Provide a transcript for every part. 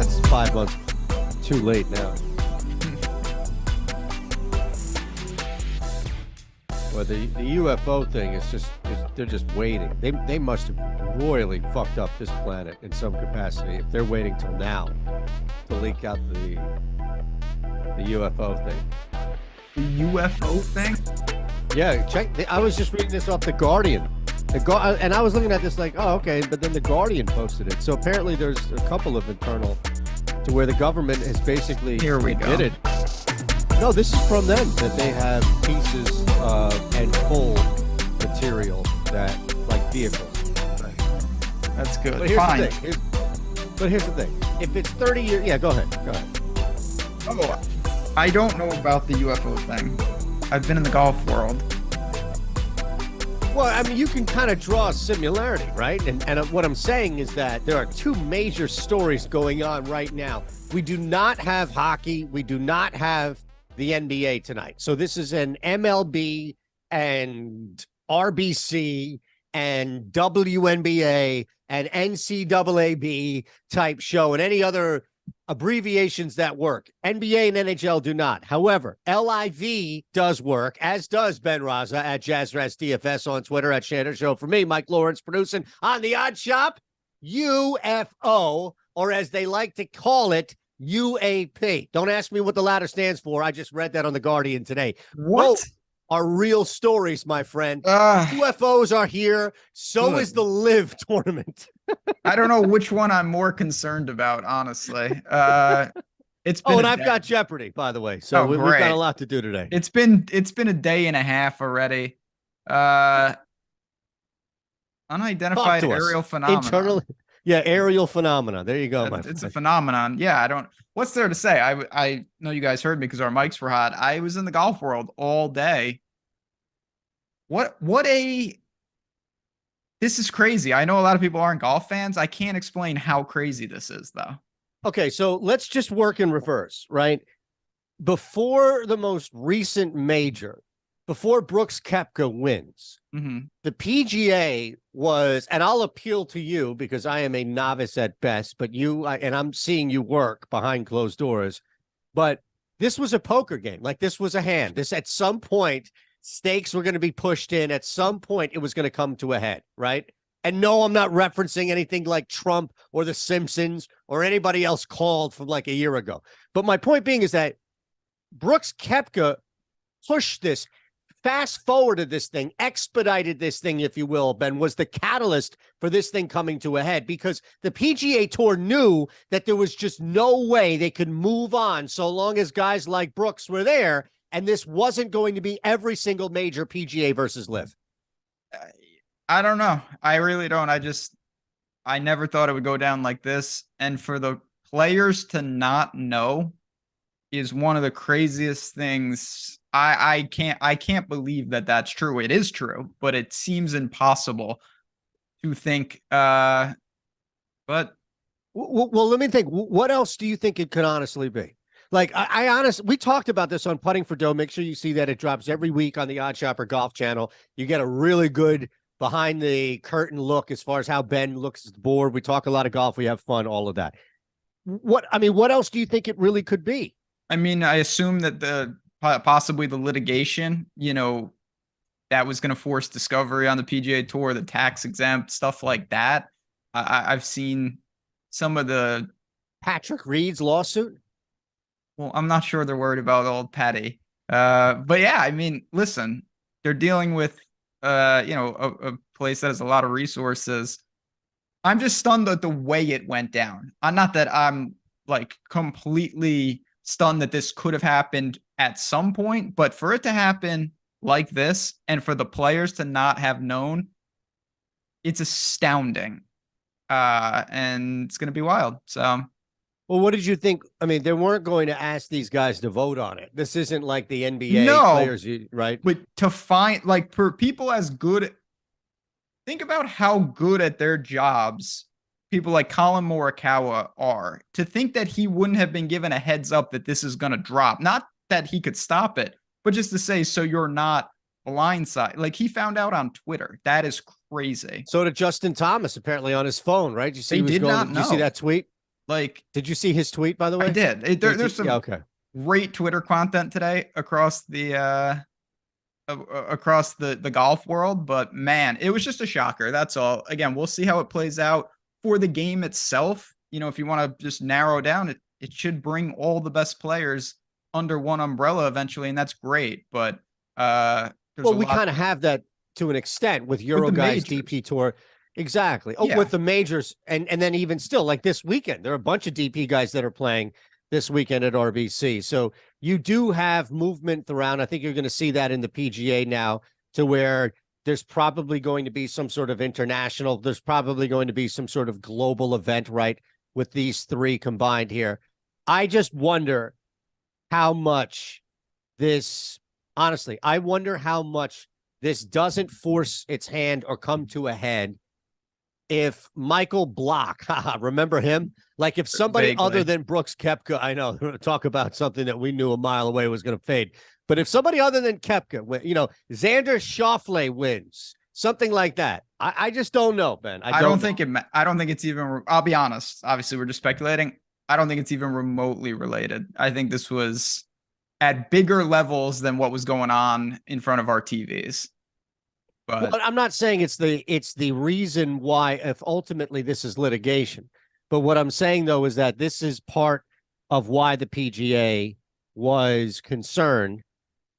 That's 5 months too late now. Well, the UFO thing is they're just waiting. They must have royally fucked up this planet in some capacity if they're waiting till now to leak out the UFO thing. The UFO thing? Yeah, check. I was just reading this off The Guardian. And I was looking at this like, oh, okay, but then The Guardian posted it. So apparently there's a couple of internal to where the government has basically admitted. No, this is from them, that they have pieces and full material that, like vehicles. That's good. But here's Fine. the thing. Here's the thing. If it's 30 years, yeah, go ahead. Oh, I don't know about the UFO thing. I've been in the golf world. Well, I mean, you can kind of draw a similarity, right? And what I'm saying is that there are two major stories going on right now. We do not have hockey. We do not have the NBA tonight. So this is an MLB and RBC and WNBA and NCAA type show and any other abbreviations that work. NBA and NHL do not. However, LIV does work, as does Ben Rasa at JazzRazDFS on Twitter, at Shannon Show. For me, Mike Lawrence producing on the Odd Shop, UFO, or as they like to call it, UAP. Don't ask me what the latter stands for. I just read that on The Guardian today. What? Both are real stories, my friend. UFOs are here. So is the Live tournament. I don't know which one I'm more concerned about, honestly. It's been and I've got Jeopardy, by the way. So we've got a lot to do today. It's been a day and a half already. Unidentified aerial phenomenon. Aerial phenomena. There you go, my friend. It's a phenomenon. Yeah, what's there to say? I know you guys heard me because our mics were hot. I was in the golf world all day. This is crazy. I know a lot of people aren't golf fans. I can't explain how crazy this is, though. Okay, so let's just work in reverse, right? Before the most recent major, before Brooks Koepka wins, the PGA was, and I'll appeal to you because I am a novice at best, but and I'm seeing you work behind closed doors, but this was a poker game. Like, this was a hand. This, at some point, stakes were going to be pushed in. At some point, it was going to come to a head, right? And no, I'm not referencing anything like Trump or The Simpsons or anybody else called from like a year ago. But my point being is that Brooks Koepka pushed this, fast forwarded this thing, expedited this thing, if you will, Ben, was the catalyst for this thing coming to a head, because the PGA Tour knew that there was just no way they could move on so long as guys like Brooks were there. And this wasn't going to be every single major PGA versus Live. I don't know. I really don't. I never thought it would go down like this. And for the players to not know is one of the craziest things. I can't believe that that's true. It is true, but it seems impossible to think. But well, let me think. What else do you think it could honestly be? Like, I honestly, we talked about this on Putting for Dough. Make sure you see that it drops every week on the OddsShopper Golf channel. You get a really good behind the curtain look as far as how Ben looks at the board. We talk a lot of golf. We have fun, all of that. What else do you think it really could be? I mean, I assume that possibly the litigation, that was going to force discovery on the PGA Tour, the tax exempt stuff like that. I've seen some of the Patrick Reed's lawsuit. Well, I'm not sure they're worried about old Patty. But yeah, I mean, listen, they're dealing with, a place that has a lot of resources. I'm just stunned at the way it went down. Not that I'm like completely stunned that this could have happened at some point, but for it to happen like this and for the players to not have known, it's astounding. And it's going to be wild. So. Well, what did you think? I mean, they weren't going to ask these guys to vote on it. This isn't like the NBA players, right? But to find, like, for people as good, think about how good at their jobs people like Colin Morikawa are. To think that he wouldn't have been given a heads up that this is going to drop. Not that he could stop it, but just to say, so you're not blindsided. Like, he found out on Twitter. That is crazy. So did Justin Thomas, apparently, on his phone, right? You see, they did not know. Did you see that tweet? Like, did you see his tweet, by the way? I did. There's some great Twitter content today across the golf world, but man, it was just a shocker. That's all. Again, we'll see how it plays out for the game itself. You know, if you want to just narrow down, it should bring all the best players under one umbrella eventually, and that's great. But we kind of have that to an extent with Euroguys DP Tour. Exactly. Oh, yeah. With the majors, and then even still, like this weekend, there are a bunch of DP guys that are playing this weekend at RBC. So you do have movement around. I think you're going to see that in the PGA now, to where there's probably going to be some sort of international, there's probably going to be some sort of global event, right, with these three combined here. I just wonder how much this, honestly, I wonder how much this doesn't force its hand or come to a head if Michael Block, remember him? Like if somebody other than Brooks Koepka, I know, talk about something that we knew a mile away was going to fade. But if somebody other than Koepka, you know, Xander Schauffele wins, something like that. I just don't know, Ben. I don't think it's even, I'll be honest. Obviously, we're just speculating. I don't think it's even remotely related. I think this was at bigger levels than what was going on in front of our TVs. But I'm not saying it's the reason why, if ultimately this is litigation. But what I'm saying, though, is that this is part of why the PGA was concerned,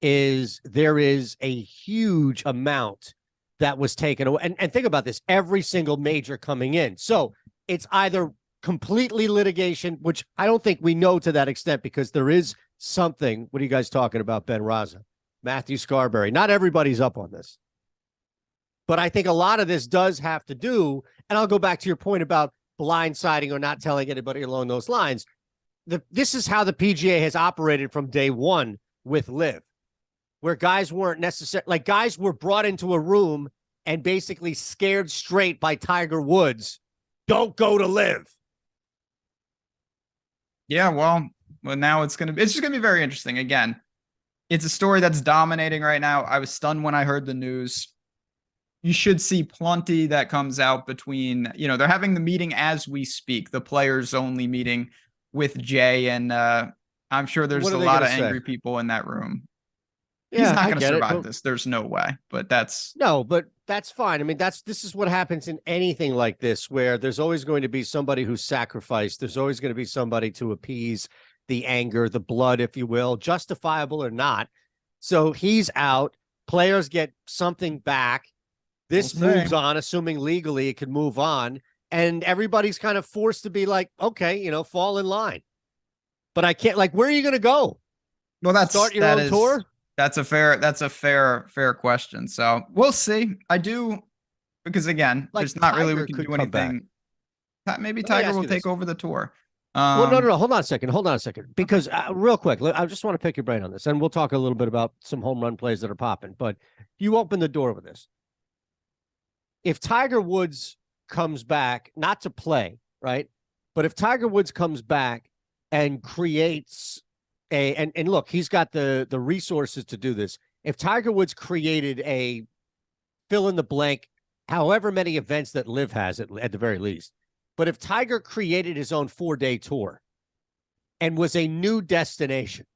is there is a huge amount that was taken away. And think about this, every single major coming in. So it's either completely litigation, which I don't think we know to that extent, because there is something. What are you guys talking about, Ben Rasa? Matthew Scarberry. Not everybody's up on this. But I think a lot of this does have to do, and I'll go back to your point about blindsiding or not telling anybody along those lines. This is how the PGA has operated from day one with LIV, where guys weren't necessarily, like guys were brought into a room and basically scared straight by Tiger Woods. Don't go to LIV. Yeah, well, now it's just going to be very interesting. Again, it's a story that's dominating right now. I was stunned when I heard the news. You should see plenty that comes out between, you know, they're having the meeting as we speak, the players only meeting with Jay. And I'm sure there's a lot of angry people in that room. Yeah, he's not going to survive this. There's no way, but that's fine. I mean, this is what happens in anything like this, where there's always going to be somebody who's sacrificed. There's always going to be somebody to appease the anger, the blood, if you will, justifiable or not. So he's out. Players get something back. This moves on, assuming legally it can move on, and everybody's kind of forced to be like, okay, you know, fall in line. But I can't, like, where are you going to go? Well, start your own tour? That's a fair question. So we'll see. I do, because again, like, there's not really we can do anything. Maybe Tiger will take over the tour. Well, no. Hold on a second. Because real quick, I just want to pick your brain on this, and we'll talk a little bit about some home run plays that are popping. But you open the door with this. If Tiger Woods comes back, not to play, right? But if Tiger Woods comes back and creates and look, he's got the resources to do this. If Tiger Woods created a fill in the blank, however many events that LIV has at the very least, but if Tiger created his own 4-day tour and was a new destination,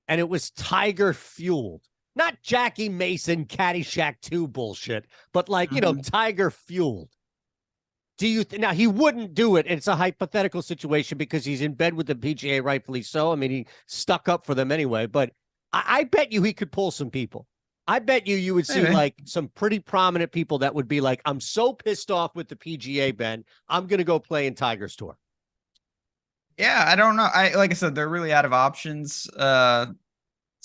and it was Tiger fueled, not Jackie Mason Caddyshack 2 bullshit, but like, you know, Tiger fueled. Do you now he wouldn't do it? It's a hypothetical situation because he's in bed with the PGA, rightfully so. I mean, he stuck up for them anyway, but I bet you he could pull some people. I bet you would see like some pretty prominent people that would be like, I'm so pissed off with the PGA, Ben, I'm going to go play in Tiger's tour. Yeah, I don't know. Like I said, they're really out of options. So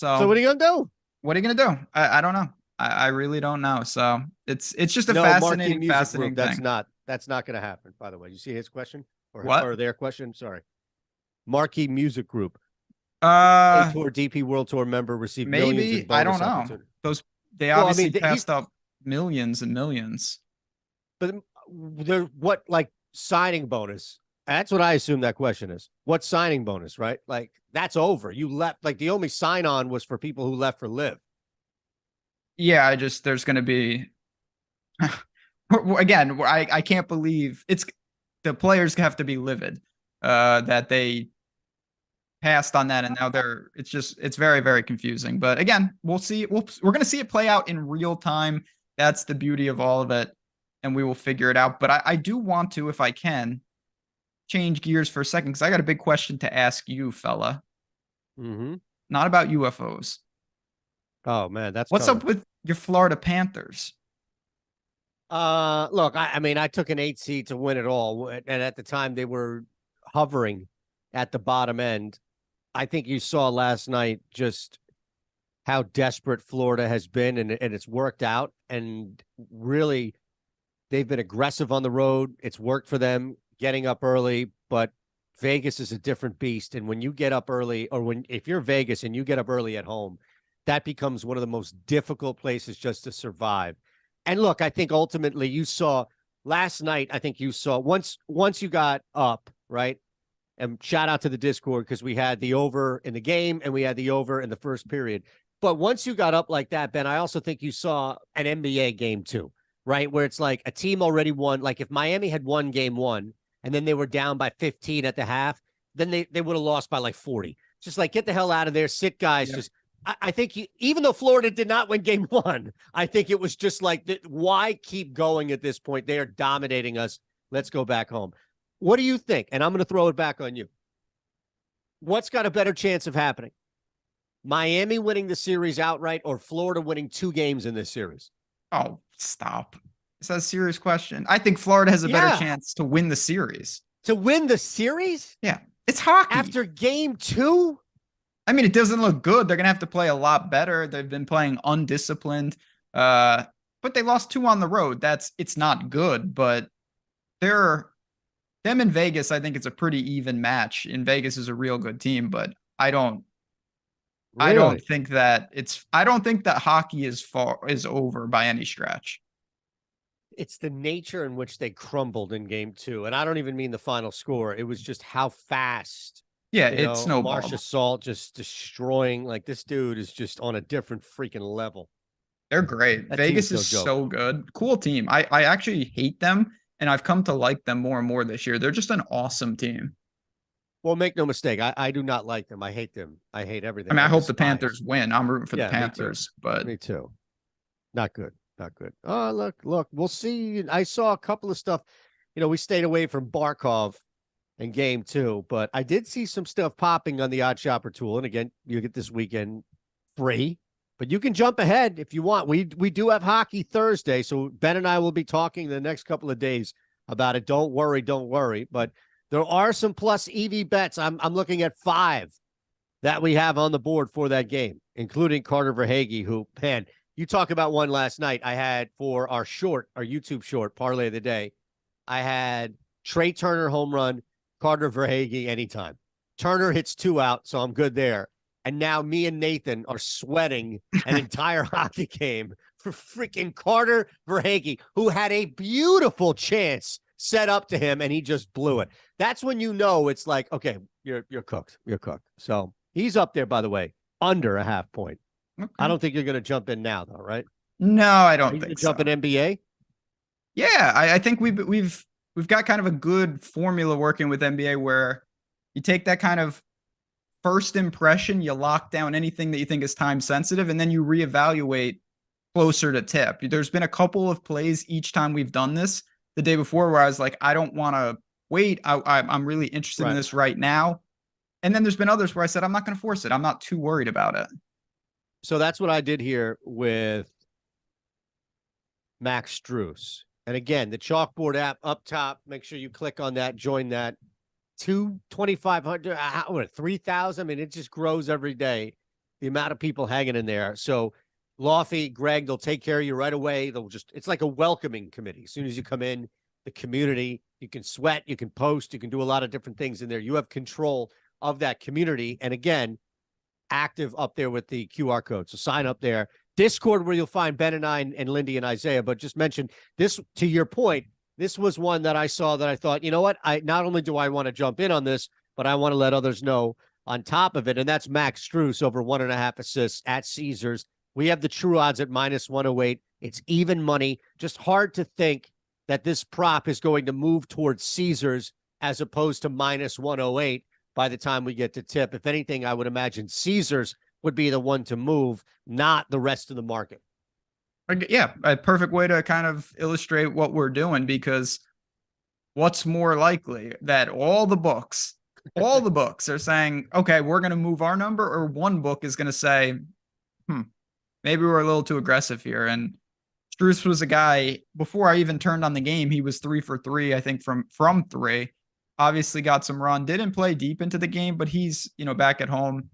what are you going to do? What are you going to do? I don't know. I really don't know. So it's just a fascinating thing. That's not going to happen, by the way. You see his question? Or their question? Sorry. Marquee Music Group. Tour DP World Tour member received maybe, millions in bonus. I don't know. They obviously passed up millions and millions. But what, like, signing bonus? That's what I assume that question is. What signing bonus, right? Like, that's over. You left, like, the only sign on was for people who left for LIV. Yeah, there's going to be, again, I can't believe the players have to be livid. that they passed on that, and now it's very, very confusing. But again, we'll see. We're going to see it play out in real time. That's the beauty of all of it, and we will figure it out. But I do want to, if I can, change gears for a second, because I got a big question to ask you, fella. Not about UFOs. Oh man, what's up with your Florida Panthers? Look, I mean, I took an 8 seed to win it all, and at the time they were hovering at the bottom end. I think you saw last night just how desperate Florida has been, and it's worked out. And really, they've been aggressive on the road. It's worked for them getting up early, but Vegas is a different beast. And when you get up early, or if you're Vegas and you get up early at home, that becomes one of the most difficult places just to survive. And look, I think ultimately you saw last night, I think you saw once you got up, right? And shout out to the Discord, because we had the over in the game and we had the over in the first period. But once you got up like that, Ben, I also think you saw an NBA game too, right? Where it's like a team already won. Like if Miami had won game 1 and then they were down by 15 at the half, then they would have lost by like 40. Just like, get the hell out of there. Sit, guys. Yeah. Just I think even though Florida did not win game 1, I think it was just like, why keep going at this point? They are dominating us. Let's go back home. What do you think? And I'm going to throw it back on you. What's got a better chance of happening? Miami winning the series outright, or Florida winning 2 games in this series? Oh, stop. It's a serious question. I think Florida has a better chance to win the series. To win the series? Yeah. It's hockey. After game 2? I mean, it doesn't look good. They're going to have to play a lot better. They've been playing undisciplined. But they lost 2 on the road. It's not good, but them in Vegas, I think it's a pretty even match. In Vegas is a real good team, but I don't think that hockey is over by any stretch. It's the nature in which they crumbled in game 2. And I don't even mean the final score. It was just how fast. Yeah, it's snowballed. Marcia Salt just destroying. Like, this dude is just on a different freaking level. They're great. Vegas is so good. Cool team. I actually hate them, and I've come to like them more and more this year. They're just an awesome team. Well, make no mistake. I do not like them. I hate them. I hate everything. I mean, I hope the Panthers win. I'm rooting for the Panthers, but me too. Not good. Not good. Oh, look. We'll see. I saw a couple of stuff. We stayed away from Barkov in game 2, but I did see some stuff popping on the OddsShopper tool. And again, you get this weekend free, but you can jump ahead if you want. We do have hockey Thursday, so Ben and I will be talking the next couple of days about it. Don't worry. But there are some plus EV bets. I'm looking at 5 that we have on the board for that game, including Carter Verhaeghe, who, man, you talk about one last night. I had for our YouTube short parlay of the day, I had Trey Turner home run, Carter Verhaeghe anytime. Turner hits 2 out, so I'm good there. And now me and Nathan are sweating an entire hockey game for freaking Carter Verhaeghe, who had a beautiful chance set up to him, and he just blew it. That's when you know it's like, okay, you're cooked. You're cooked. So he's up there, by the way, under a half point. Okay. I don't think you're going to jump in now, though, right? No, I don't think so. Jump in NBA? Yeah, I think we've got kind of a good formula working with NBA where you take that kind of first impression, you lock down anything that you think is time sensitive, and then you reevaluate closer to tip. There's been a couple of plays each time we've done this the day before where I was like, I don't want to wait. I'm really interested in this right now. And then there's been others where I said, I'm not going to force it. I'm not too worried about it. So that's what I did here with Max Strus. And again, the Chalkboard app up top, make sure you click on that, join that. 2,500, 3,000. I mean, it just grows every day, the amount of people hanging in there. So Lofty, Greg, they'll take care of you right away. It's like a welcoming committee. As soon as you come in, the community, you can sweat, you can post, you can do a lot of different things in there. You have control of that community. And again, active up there with the QR code. So sign up there. Discord, where you'll find Ben and I and Lindy and Isaiah, but just mention this, to your point, this was one that I saw that I thought, you know what? Not only do I want to jump in on this, but I want to let others know on top of it. And that's Max Strus over 1.5 assists at Caesars. We have the true odds at -108. It's even money. Just hard to think that this prop is going to move towards Caesars as opposed to minus 108 by the time we get to tip. If anything, I would imagine Caesars would be the one to move, not the rest of the market. Yeah, a perfect way to kind of illustrate what we're doing, because what's more likely that all the books are saying, okay, we're going to move our number, or one book is going to say, maybe we're a little too aggressive here. And Struce was a guy, before I even turned on the game, he was 3 for 3, I think, from 3. Obviously got some run, didn't play deep into the game, but he's, back at home.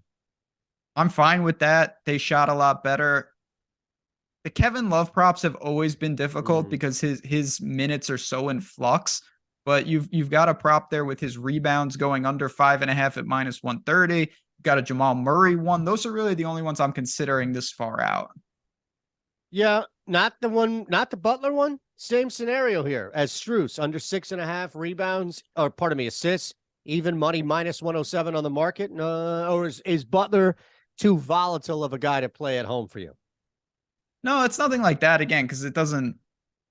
I'm fine with that. They shot a lot better. The Kevin Love props have always been difficult because his minutes are so in flux. But you've got a prop there with his rebounds going under 5.5 at minus 130. You've got a Jamal Murray one. Those are really the only ones I'm considering this far out. Yeah, not the Butler one. Same scenario here as Struce, under 6.5 rebounds, or pardon me, assists, even money minus 107 on the market. Or is Butler too volatile of a guy to play at home for you? No, it's nothing like that, again, because it doesn't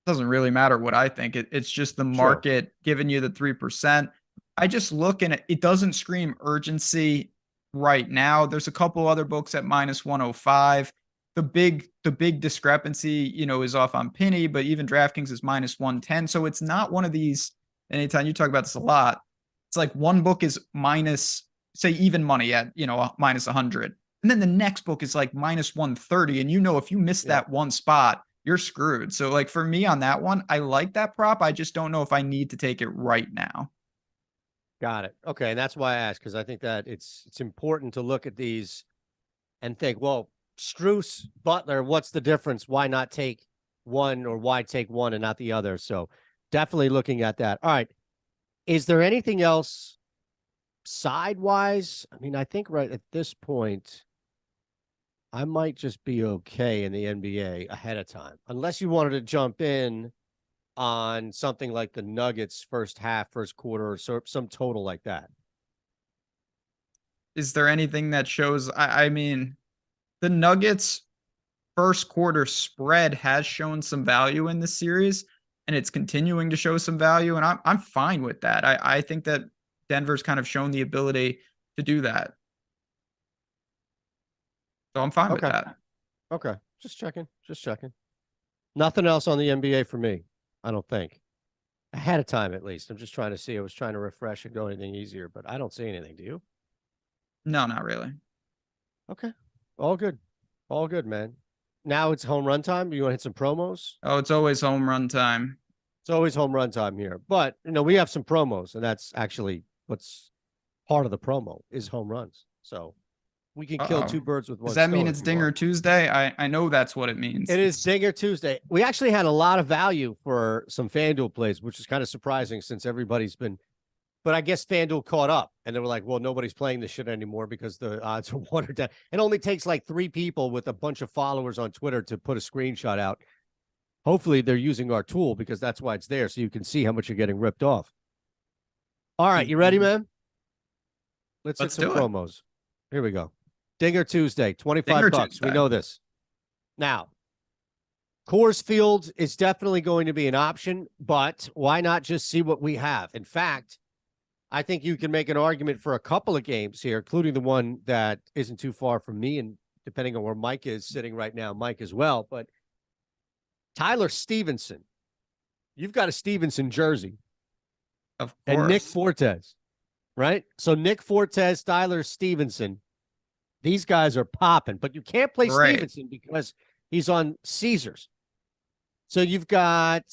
really matter what I think. It's just the market giving you the 3%. I just look, and it doesn't scream urgency right now. There's a couple other books at minus 105. The big discrepancy, is off on Penny, but even DraftKings is minus 110. So it's not one of these. Anytime you talk about this a lot, it's like one book is minus, say, even money at minus 100. And then the next book is like minus 130. And if you miss that one spot, you're screwed. So like for me on that one, I like that prop. I just don't know if I need to take it right now. Got it. Okay. And that's why I asked, because I think that it's important to look at these and think, well, Struce, Butler, what's the difference? Why not take one, or why take one and not the other? So definitely looking at that. All right. Is there anything else sidewise? I mean, I think right at this point, I might just be okay in the NBA ahead of time, unless you wanted to jump in on something like the Nuggets first half, first quarter, or some total like that. Is there anything that shows? I mean, the Nuggets first quarter spread has shown some value in this series, and it's continuing to show some value, and I'm fine with that. I think that Denver's kind of shown the ability to do that. So I'm fine with that. Okay. Just checking. Nothing else on the NBA for me, I don't think. Ahead of time, at least. I'm just trying to see. I was trying to refresh and go anything easier, but I don't see anything. Do you? No, not really. Okay. All good. All good, man. Now it's home run time. You want to hit some promos? Oh, it's always home run time. It's always home run time here. But, we have some promos, and that's actually what's part of the promo is home runs. So we can kill two birds with one stone. Does that mean it's Dinger Tuesday? I know that's what it means. It is Dinger Tuesday. We actually had a lot of value for some FanDuel plays, which is kind of surprising since everybody's been. But I guess FanDuel caught up, and they were like, well, nobody's playing this shit anymore because the odds are watered down. It only takes like 3 people with a bunch of followers on Twitter to put a screenshot out. Hopefully they're using our tool, because that's why it's there, so you can see how much you're getting ripped off. All right, you ready, man? Let's hit some promos. Here we go. Dinger Tuesday, $25. We know this. Now, Coors Field is definitely going to be an option, but why not just see what we have? In fact, I think you can make an argument for a couple of games here, including the one that isn't too far from me, and depending on where Mike is sitting right now, Mike as well. But Tyler Stevenson, you've got a Stevenson jersey. Of course. And Nick Fortes, right? So Nick Fortes, Tyler Stevenson, these guys are popping, but you can't play Stevenson because he's on Caesars. So you've got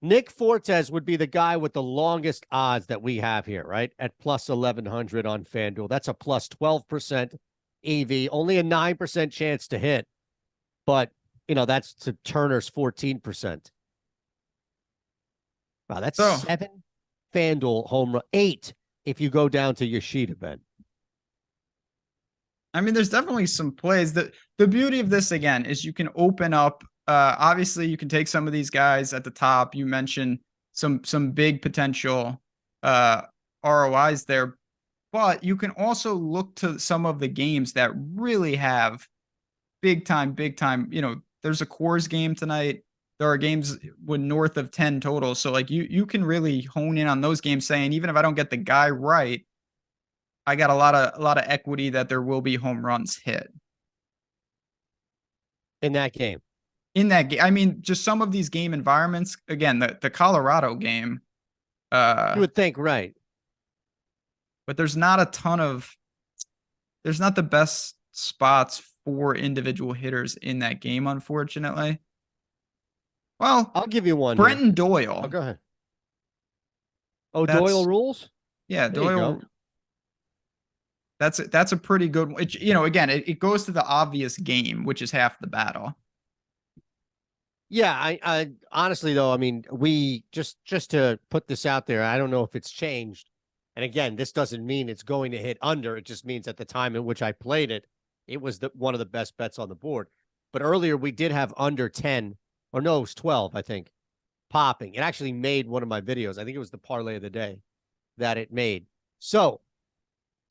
Nick Fortes would be the guy with the longest odds that we have here, right? At plus 1,100 on FanDuel. That's a plus 12% EV, only a 9% chance to hit. But, that's to Turner's 14%. Wow, that's 7 FanDuel home run, 8 if you go down to Yoshida, Ben. I mean, there's definitely some plays. The beauty of this, again, is you can open up. Obviously, you can take some of these guys at the top. You mentioned some big potential ROIs there, but you can also look to some of the games that really have big time. There's a Coors game tonight. there are games with north of 10 totals. So like you can really hone in on those games saying, even if I don't get the guy right, I got a lot of equity that there will be home runs hit in that game. In that game, I mean, just some of these game environments. Again, the Colorado game. You would think, right? But there's not a ton of. There's not the best spots for individual hitters in that game, unfortunately. Well, I'll give you one. Brenton here. Doyle. Oh, go ahead. Oh, Doyle rules? Yeah, Doyle. That's a pretty good one. Again, it goes to the obvious game, which is half the battle. Yeah, I honestly though, I mean, we just to put this out there, I don't know if it's changed. And again, this doesn't mean it's going to hit under. It just means at the time in which I played it, it was one of the best bets on the board. But earlier we did have under 10, or no, it was 12, I think, popping. It actually made one of my videos. I think it was the parlay of the day that it made. So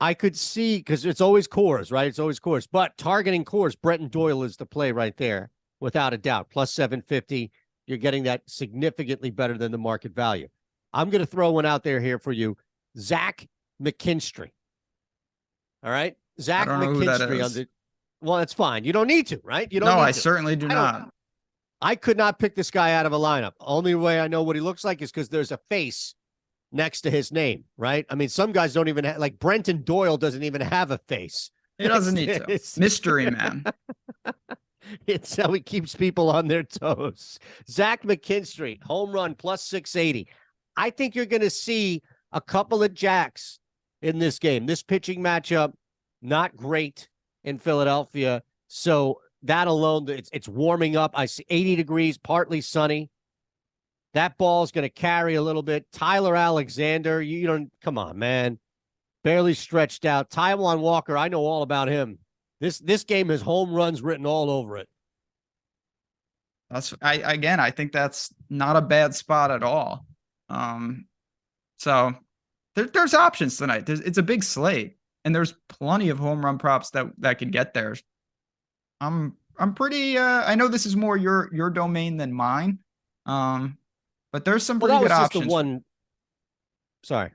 I could see, because it's always cores, right? It's always cores. But targeting cores, Brenton Doyle is the play right there, without a doubt. Plus 750. You're getting that significantly better than the market value. I'm going to throw one out there here for you. Zach McKinstry. All right? Zach McKinstry. Well, that's fine. You don't need to, right? You don't. No, I certainly do not. I could not pick this guy out of a lineup. Only way I know what he looks like is because there's a face next to his name, right? I mean, some guys don't even have, like Brenton Doyle doesn't even have a face. He doesn't need to. Mystery man. It's how he keeps people on their toes. Zach McKinstry, home run plus 680. I think you're going to see a couple of jacks in this game. This pitching matchup, not great in Philadelphia. So that alone, it's warming up. I see 80 degrees, partly sunny. That ball's going to carry a little bit. Tyler Alexander, you don't, come on, man. Barely stretched out. Taijuan Walker, I know all about him. This game has home runs written all over it. I think that's not a bad spot at all. So there's options tonight. It's a big slate, and there's plenty of home run props that could get there. I'm pretty. I know this is more your domain than mine. But there's some pretty good options. The one. Sorry.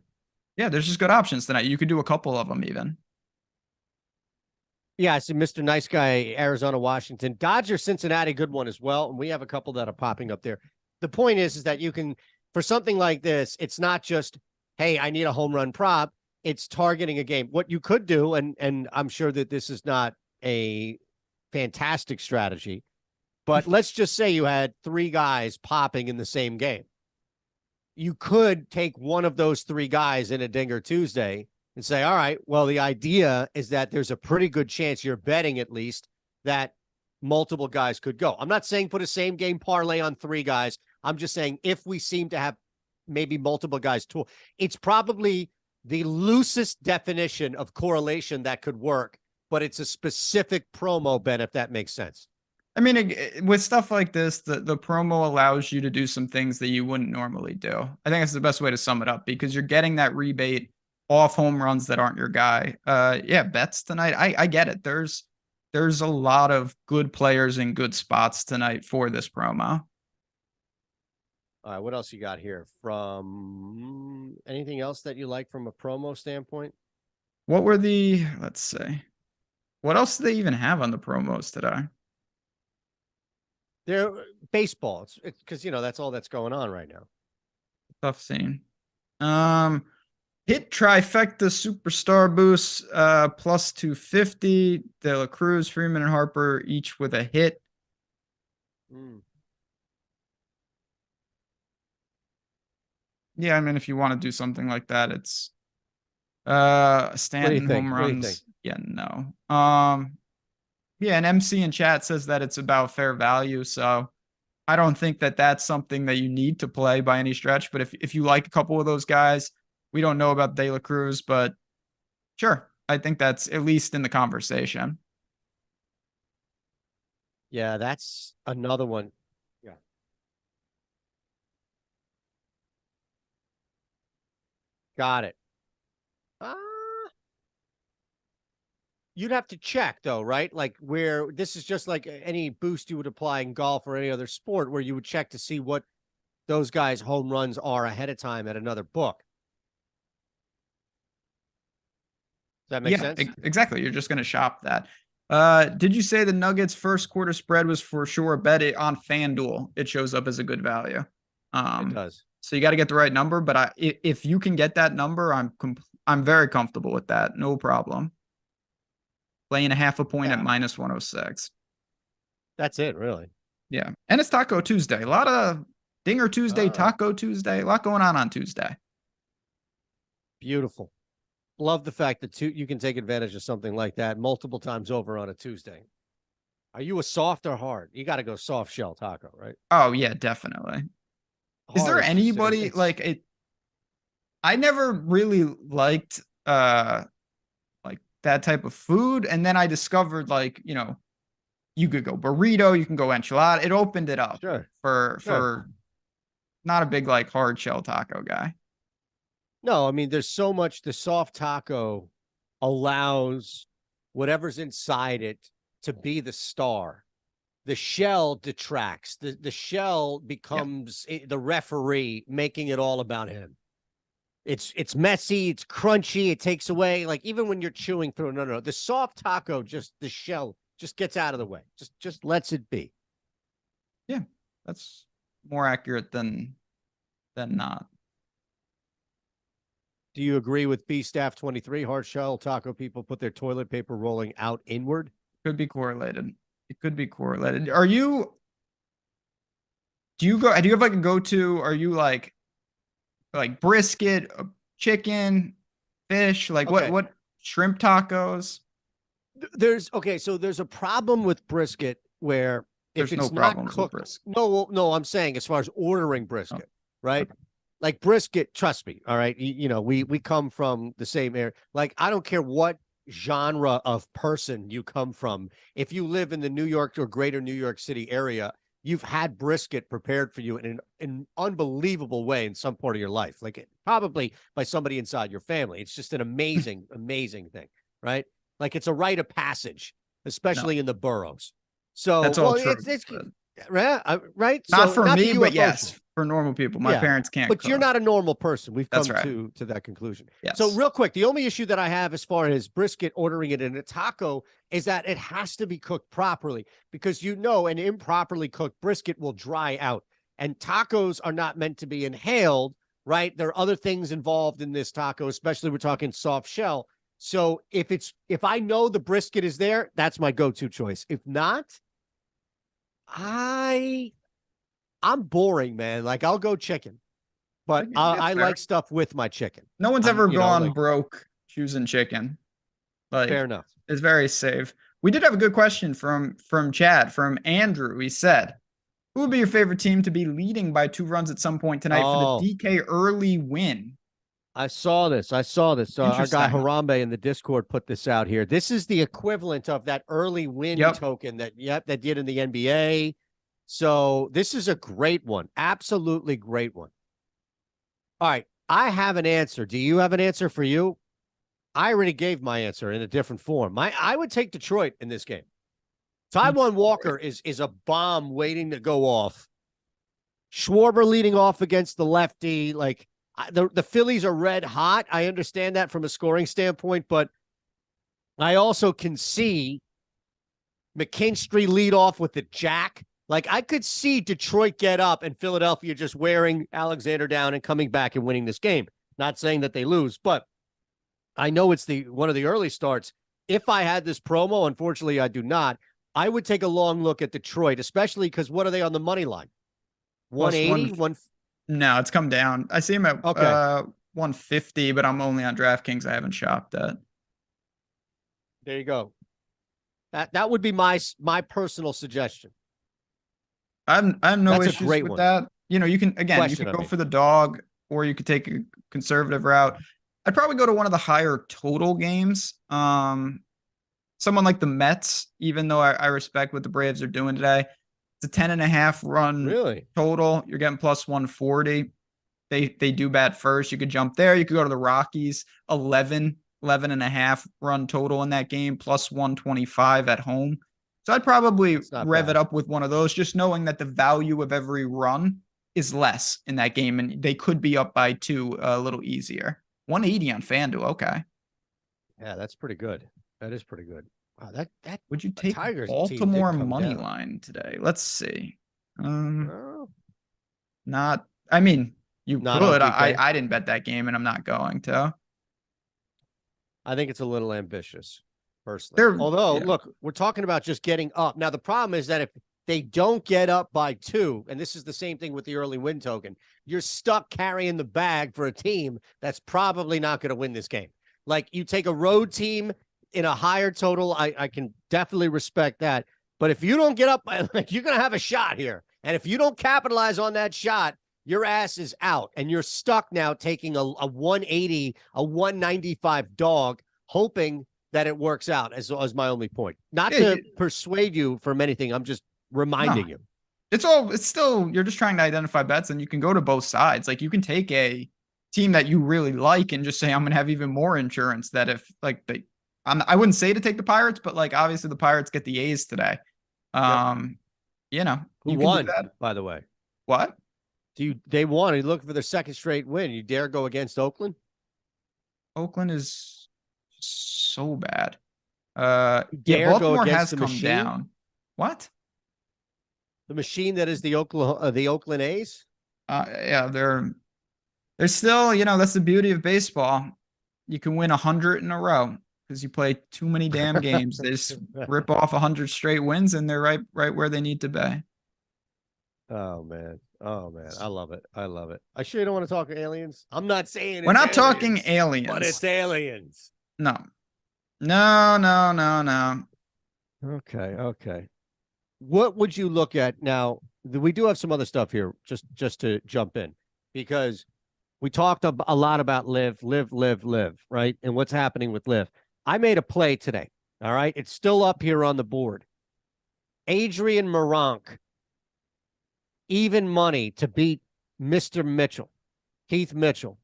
Yeah, there's just good options tonight. You could do a couple of them even. Yeah, I see Mr. Nice Guy, Arizona, Washington. Dodger, Cincinnati, good one as well. And we have a couple that are popping up there. The point is that you can, for something like this, it's not just, hey, I need a home run prop. It's targeting a game. What you could do, and I'm sure that this is not a fantastic strategy, but let's just say you had 3 guys popping in the same game. You could take one of those 3 guys in a Dinger Tuesday and say, all right, well, the idea is that there's a pretty good chance, you're betting at least, that multiple guys could go. I'm not saying put a same game parlay on 3 guys. I'm just saying if we seem to have maybe multiple guys too, it's probably the loosest definition of correlation that could work, but it's a specific promo, Ben, if that makes sense. I mean, with stuff like this, the promo allows you to do some things that you wouldn't normally do. I think that's the best way to sum it up, because you're getting that rebate off home runs that aren't your guy. Yeah, bets tonight. I get it. There's a lot of good players in good spots tonight for this promo. All right, what else you got here? From anything else that you like from a promo standpoint? What were let's see. What else do they even have on the promos today? They're baseball. It's because, that's all that's going on right now. Tough scene. Hit trifecta superstar boost, plus 250. De La Cruz, Freeman, and Harper each with a hit. Yeah, I mean, if you want to do something like that, it's Stanton home runs. Yeah, no. Yeah, and MC in chat says that it's about fair value, so I don't think that that's something that you need to play by any stretch. But if you like a couple of those guys, we don't know about De La Cruz, but sure, I think that's at least in the conversation. Yeah, that's another one. Yeah. Got it. You'd have to check though, right? Like where this is just like any boost you would apply in golf or any other sport where you would check to see what those guys' home runs are ahead of time at another book. Does that make sense? Exactly. You're just going to shop that. Did you say the Nuggets first quarter spread was for sure? Bet it on FanDuel. It shows up as a good value. It does. So you got to get the right number, but if you can get that number, I'm very comfortable with that. No problem. Playing a half a point at minus 106. That's it, really. Yeah. And it's Taco Tuesday. A lot of Dinger Tuesday, Taco Tuesday, a lot going on Tuesday. Beautiful. Love the fact that you can take advantage of something like that multiple times over on a Tuesday. Are you a soft or hard? You got to go soft shell taco, right? Oh, yeah, definitely. Is there anybody like it? I never really liked like that type of food. And then I discovered like, you know, you could go burrito, you can go enchilada. It opened it up for not a big like hard shell taco guy. No, I mean, there's so much. The soft taco allows whatever's inside it to be the star. The shell detracts. The shell becomes the referee, making it all about him. It's messy. It's crunchy. It takes away, like, even when you're chewing through. No. The soft taco, just the shell just gets out of the way. Just lets it be. Yeah, that's more accurate than not. Do you agree with B Staff 23? Hard shell taco people put their toilet paper rolling out inward? Could be correlated. It could be correlated. Do you have like a go-to? Are you like brisket, chicken, fish? Like what shrimp tacos? So there's a problem with brisket where if it's not cooked. No, I'm saying as far as ordering brisket, right? Okay. Like brisket, trust me, all right? You know, we come from the same area. Like, I don't care what genre of person you come from. If you live in the New York or greater New York City area, you've had brisket prepared for you in an unbelievable way in some part of your life, like probably by somebody inside your family. It's just an amazing, amazing thing, right? Like it's a rite of passage, especially in the boroughs. So that's all true. It's right. Not for me, but yes, for normal people. My parents can't. But you're not a normal person. We've come to that conclusion. Yes. So real quick, the only issue that I have as far as brisket ordering it in a taco is that it has to be cooked properly, because an improperly cooked brisket will dry out, and tacos are not meant to be inhaled, right? There are other things involved in this taco, especially we're talking soft shell. So if I know the brisket is there, that's my go-to choice. If not, I'm boring, man. Like, I'll go chicken, but I like stuff with my chicken. No one's ever gone broke choosing chicken. Like, fair enough. It's very safe. We did have a good question from Chad, from Andrew. He said, who would be your favorite team to be leading by 2 runs at some point tonight for the DK early win? I saw this. Our guy Harambe in the Discord put this out here. This is the equivalent of that early win token that did in the NBA. So this is a great one. Absolutely great one. All right. I have an answer. Do you have an answer for you? I already gave my answer in a different form. I would take Detroit in this game. Taijuan Walker is a bomb waiting to go off. Schwarber leading off against the lefty. Like, the Phillies are red hot. I understand that from a scoring standpoint, but I also can see McKinstry lead off with the jack. Like, I could see Detroit get up and Philadelphia just wearing Alexander down and coming back and winning this game. Not saying that they lose, but I know it's one of the early starts. If I had this promo, unfortunately I do not, I would take a long look at Detroit, especially because what are they on the money line? 180? No, it's come down. I see him at 150, but I'm only on DraftKings. I haven't shopped that. There you go. That would be my personal suggestion. I have no issues with that. You know, you can go for the dog, or you could take a conservative route. I'd probably go to one of the higher total games. Someone like the Mets, even though I respect what the Braves are doing today. It's a 10.5 run total. You're getting plus 140. They do bat first. You could jump there. You could go to the Rockies, 11 11.5 run total in that game, plus 125 at home. So I'd probably rev it up with one of those, just knowing that the value of every run is less in that game, and they could be up by 2 a little easier. 180 on FanDuel, okay. Yeah, that's pretty good. That is pretty good. Wow, that would you take Tigers Baltimore money line today? Let's see. Not. I mean, you could. I didn't bet that game, and I'm not going to. I think it's a little ambitious, personally. Although, look, we're talking about just getting up. Now, the problem is that if they don't get up by 2, and this is the same thing with the early win token, you're stuck carrying the bag for a team that's probably not going to win this game. Like, you take a road team in a higher total, I can definitely respect that. But if you don't get up, you're going to have a shot here. And if you don't capitalize on that shot, your ass is out. And you're stuck now taking a 180, a 195 dog, hoping that it works out, as my only point. Not to persuade you from anything. I'm just reminding you. It's still, you're just trying to identify bets, and you can go to both sides. Like, you can take a team that you really like and just say, I'm going to have even more insurance that if, like, I wouldn't say to take the Pirates, but, like, obviously the Pirates get the A's today. You know, who won, by the way? What? They won. You're looking for their second straight win. You dare go against Oakland? Oakland is so bad. Baltimore has come down. What? The machine that is the Oakland A's? Yeah, they're still, you know, that's the beauty of baseball. You can win 100 in a row because you play too many damn games. They just rip off 100 straight wins, and they're right where they need to be. Oh man. I love it. I sure you don't want to talk aliens. I'm not saying we're not talking aliens, but it's aliens. No. Okay. What would you look at now? We do have some other stuff here, just to jump in, because we talked a lot about live, right? And what's happening with live. I made a play today. All right. It's still up here on the board. Adrian Moronk, even money to beat Mr. Mitchell, Keith Mitchell.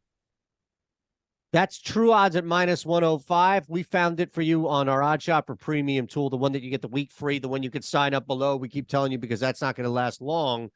That's true odds at -105. We found it for you on our OddsShopper premium tool, the one that you get the week free, the one you could sign up below. We keep telling you because that's not going to last long.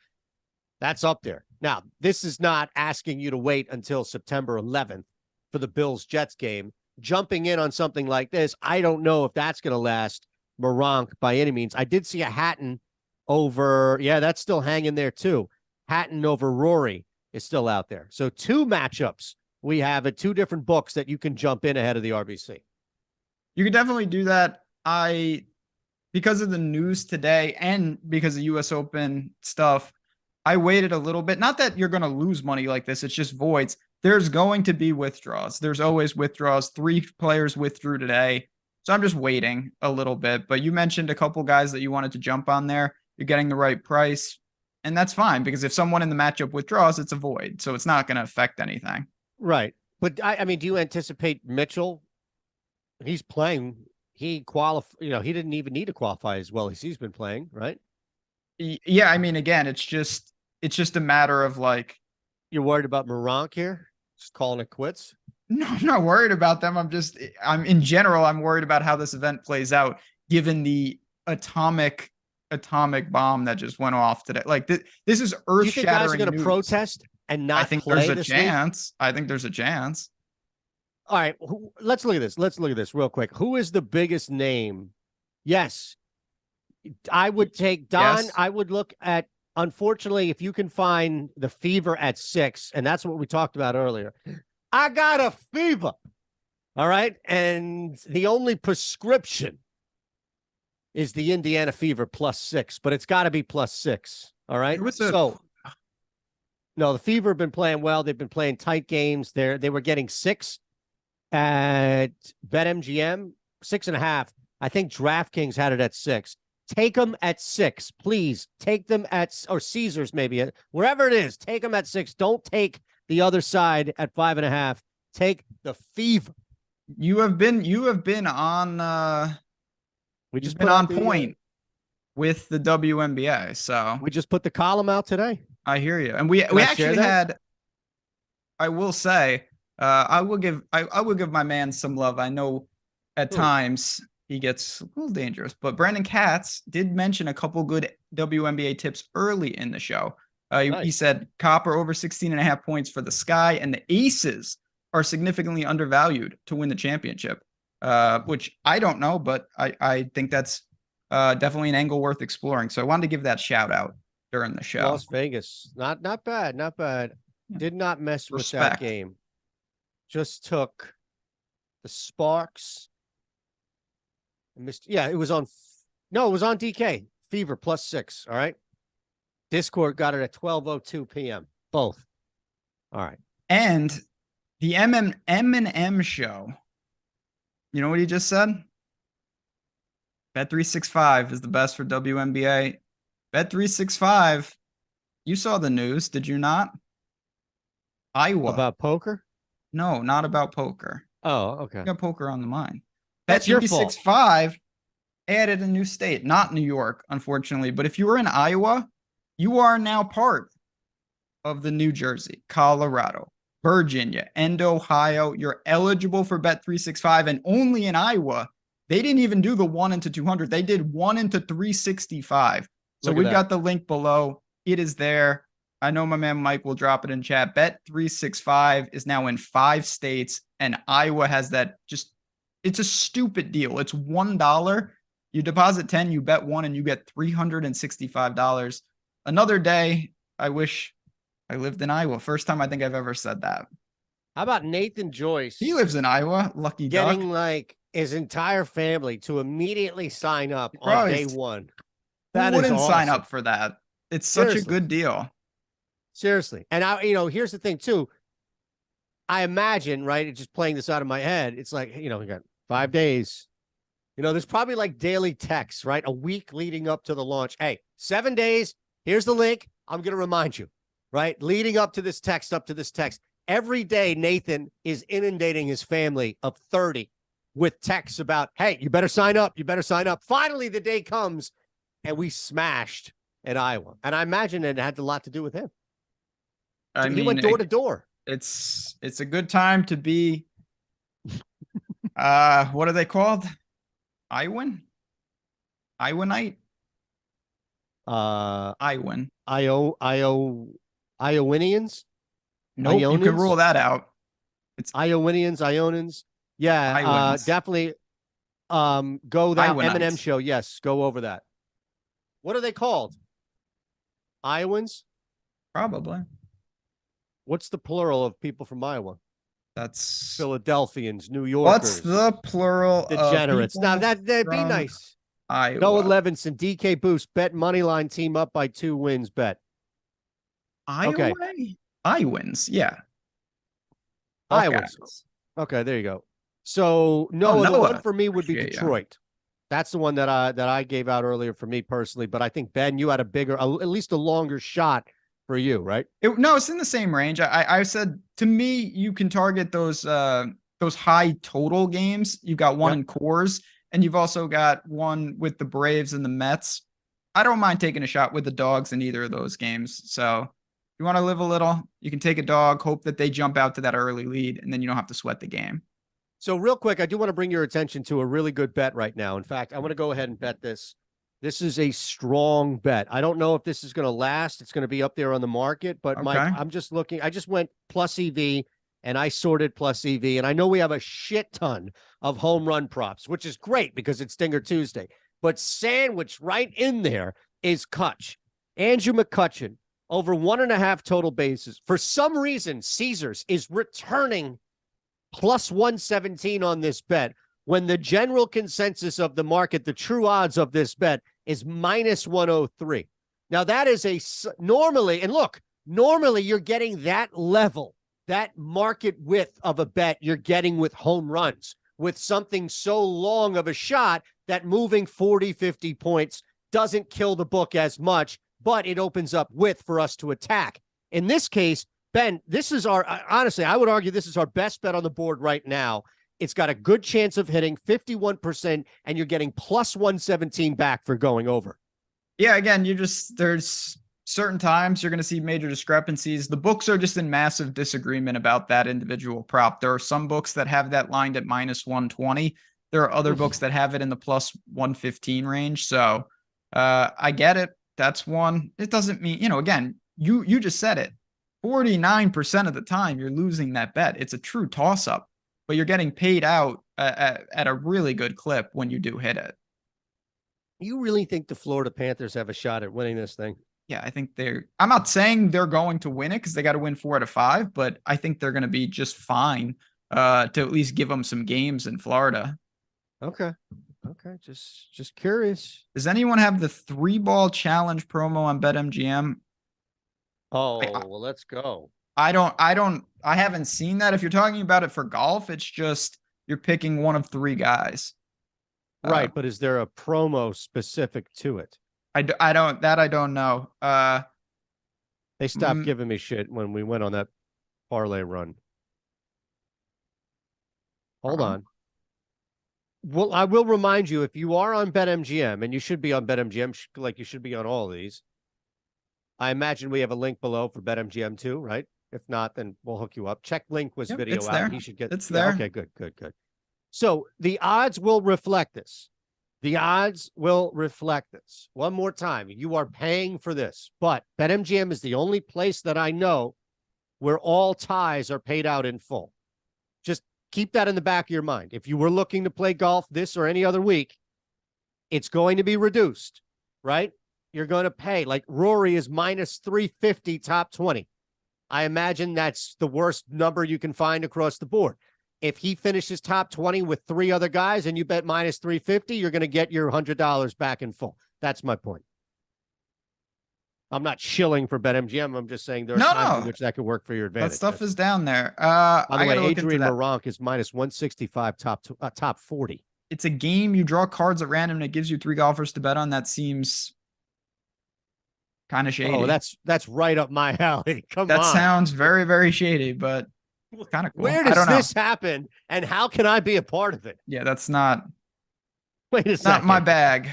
That's up there. Now, this is not asking you to wait until September 11th for the Bills-Jets game. Jumping in on something like this, I don't know if that's going to last Moronk by any means. I did see a Hatton over, that's still hanging there too. Hatton over Rory is still out there. So 2 matchups we have at 2 different books that you can jump in ahead of the RBC. You could definitely do that. Because of the news today and because of US Open stuff, I waited a little bit. Not that you're going to lose money like this. It's just voids. There's going to be withdrawals. There's always withdrawals. 3 players withdrew today. So I'm just waiting a little bit. But you mentioned a couple guys that you wanted to jump on there. You're getting the right price. And that's fine, because if someone in the matchup withdraws, it's a void. So it's not going to affect anything. Right. But I mean, do you anticipate Mitchell? He's playing. He didn't even need to qualify as well as he's been playing, right? Yeah. I mean, again, it's just a matter of, like, you're worried about Moronk here? Just calling it quits? No, I'm not worried about them. In general, I'm worried about how this event plays out, given the atomic bomb that just went off today. Like, this is earth-shattering. Do you think guys are going to protest and not I think play there's a chance. I think there's a chance. All right, let's look at this. Let's look at this real quick. Who is the biggest name? Yes, I would take Don. Yes. I would look at, unfortunately, if you can find the fever at 6, and that's what we talked about earlier. I got a fever. All right. And the only prescription is the Indiana fever +6, but it's got to be +6. All right. No, the fever have been playing well. They've been playing tight games. They were getting 6 at BetMGM, 6.5. I think DraftKings had it at 6. Take them at 6, please. Take them or Caesars maybe, wherever it is. Take them at 6. Don't take the other side at 5.5. Take the fever. You have been on. We just been on point with the WNBA. So we just put the column out today. I hear you, and we actually had. I will say, I will give my man some love. I know at times he gets a little dangerous, but Brandon Katz did mention a couple good WNBA tips early in the show. He said Copper over 16.5 points for the Sky, and the Aces are significantly undervalued to win the championship, which I don't know, but I think that's definitely an angle worth exploring. So I wanted to give that shout out during the show. Las Vegas, not bad. Yeah. Did not mess with that game. Just took the Sparks. Yeah, it was on DK. Fever +6. All right. Discord got it at 12:02 p.m. Both. All right. And the M&M show. You know what he just said? Bet365 is the best for WNBA. Bet365. You saw the news, did you not? Iowa. About poker? No, not about poker. Oh, okay. You got poker on the mind. That's your fault. Bet365 added a new state, not New York, unfortunately. But if you were in Iowa, you are now part of the New Jersey, Colorado, Virginia, and Ohio. You're eligible for Bet365, and only in Iowa, they didn't even do the 1 into 200. They did 1 into 365. So we've got the link below. It is there. I know my man Mike will drop it in chat. Bet365 is now in 5 states, and Iowa has that. It's a stupid deal. It's $1. You deposit 10, you bet 1, and you get $365. Another day. I wish I lived in Iowa. First time I think I've ever said that. How about Nathan Joyce? He lives in Iowa. Lucky duck. Getting like his entire family to immediately sign up on day 1. That wouldn't awesome. Sign up for that. It's such a good deal. Seriously. And here's the thing too. I imagine, right? Just playing this out of my head. It's like, we got 5 days. There's probably like daily texts, right? A week leading up to the launch. Hey, 7 days. Here's the link. I'm going to remind you, right? Leading up to this text, Every day, Nathan is inundating his family of 30 with texts about, hey, you better sign up. You better sign up. Finally, the day comes, and we smashed at Iowa. And I imagine it had a lot to do with him. He went door to door. It's a good time to be, what are they called? Iowanite? Iowan. Iowanians? Nope, you can rule that out. It's Ionans. Yeah, definitely. Go that M&M show. Yes, go over that. What are they called? Iowans? Probably. What's the plural of people from Iowa? That's Philadelphians, New Yorkers. What's the plural? Degenerates. Now that'd be nice. Iowa. Noah Levinson, DK Boost, bet moneyline team up by 2 wins. Bet. Iowa. Okay. Iowans, yeah. Iowans. Okay, there you go. So Noah, the one for me would be Detroit. That's the one that I gave out earlier for me personally. But I think Ben, you had at least a longer shot for you, right? No, it's in the same range. I said to me, you can target those high total games. You've got one in Coors, and you've also got one with the Braves and the Mets. I don't mind taking a shot with the dogs in either of those games. So if you want to live a little, you can take a dog, hope that they jump out to that early lead, and then you don't have to sweat the game. So real quick, I do want to bring your attention to a really good bet right now. In fact, I want to go ahead and bet this. This is a strong bet. I don't know if this is going to last. It's going to be up there on the market, but Mike, I'm just looking. I just went plus EV and I sorted plus EV, and I know we have a shit ton of home run props, which is great because it's Stinger Tuesday. But sandwiched right in there is Kutch. Andrew McCutchen, over 1.5 total bases. For some reason, Caesars is returning plus 117 on this bet, when the general consensus of the market, the true odds of this bet, is minus 103. Now, that is normally you're getting that level, that market width of a bet you're getting with home runs, with something so long of a shot that moving 40, 50 points doesn't kill the book as much, but it opens up width for us to attack. In this case, Ben, this is honestly, I would argue this is our best bet on the board right now. It's got a good chance of hitting 51%, and you're getting plus 117 back for going over. Yeah, again, there's certain times you're going to see major discrepancies. The books are just in massive disagreement about that individual prop. There are some books that have that lined at minus 120. There are other books that have it in the plus 115 range. So I get it. That's one. It doesn't mean, again, you just said it. 49% of the time you're losing that bet. It's a true toss up, but you're getting paid out at a really good clip when you do hit it. You really think the Florida Panthers have a shot at winning this thing? Yeah, I think I'm not saying they're going to win it because they got to win 4 out of 5, but I think they're going to be just fine to at least give them some games in Florida. Okay. Just curious. Does anyone have the 3-ball challenge promo on BetMGM? Oh, well, let's go. I haven't seen that. If you're talking about it for golf, it's just you're picking one of 3 guys. Right, but is there a promo specific to it? I don't know. They stopped giving me shit when we went on that parlay run. Hold on. Well, I will remind you, if you are on BetMGM, and you should be on BetMGM, like you should be on all of these, I imagine we have a link below for BetMGM too, right? If not, then we'll hook you up. Check Lindquist's video out. There. He should get it's there. Okay, good. So the odds will reflect this. The odds will reflect this. One more time, you are paying for this, but BetMGM is the only place that I know where all ties are paid out in full. Just keep that in the back of your mind. If you were looking to play golf this or any other week, it's going to be reduced, right? You're going to pay. Like Rory is minus 350 top 20. I imagine that's the worst number you can find across the board. If he finishes top 20 with 3 other guys and you bet minus 350, you're going to get your $100 back in full. That's my point. I'm not shilling for BetMGM. I'm just saying there are times in which that could work for your advantage. That stuff is down there. By the way, Adrian Moronk is minus 165 top 40. It's a game. You draw cards at random and it gives you 3 golfers to bet on. That seems kind of shady. Oh, that's right up my alley. Come on. That sounds very, very shady, but kind of cool. Where does this happen, and how can I be a part of it? Yeah, that's not. Wait a second. Not my bag.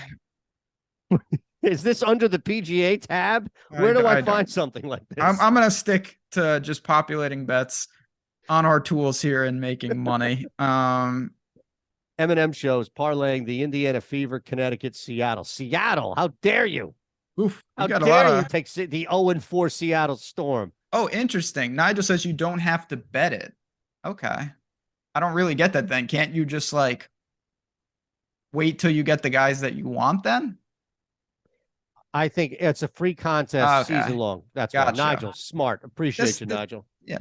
Is this under the PGA tab? Where do I find something like this? I'm gonna stick to just populating bets on our tools here and making money. M&M shows parlaying the Indiana Fever, Connecticut, Seattle. Seattle, how dare you? Oof, how dare you take the 0-4 Seattle Storm? Oh, interesting. Nigel says you don't have to bet it. Okay. I don't really get that then. Can't you just like wait till you get the guys that you want then? I think it's a free contest season long. That's why. Nigel, smart. Appreciate you, Nigel. Yeah.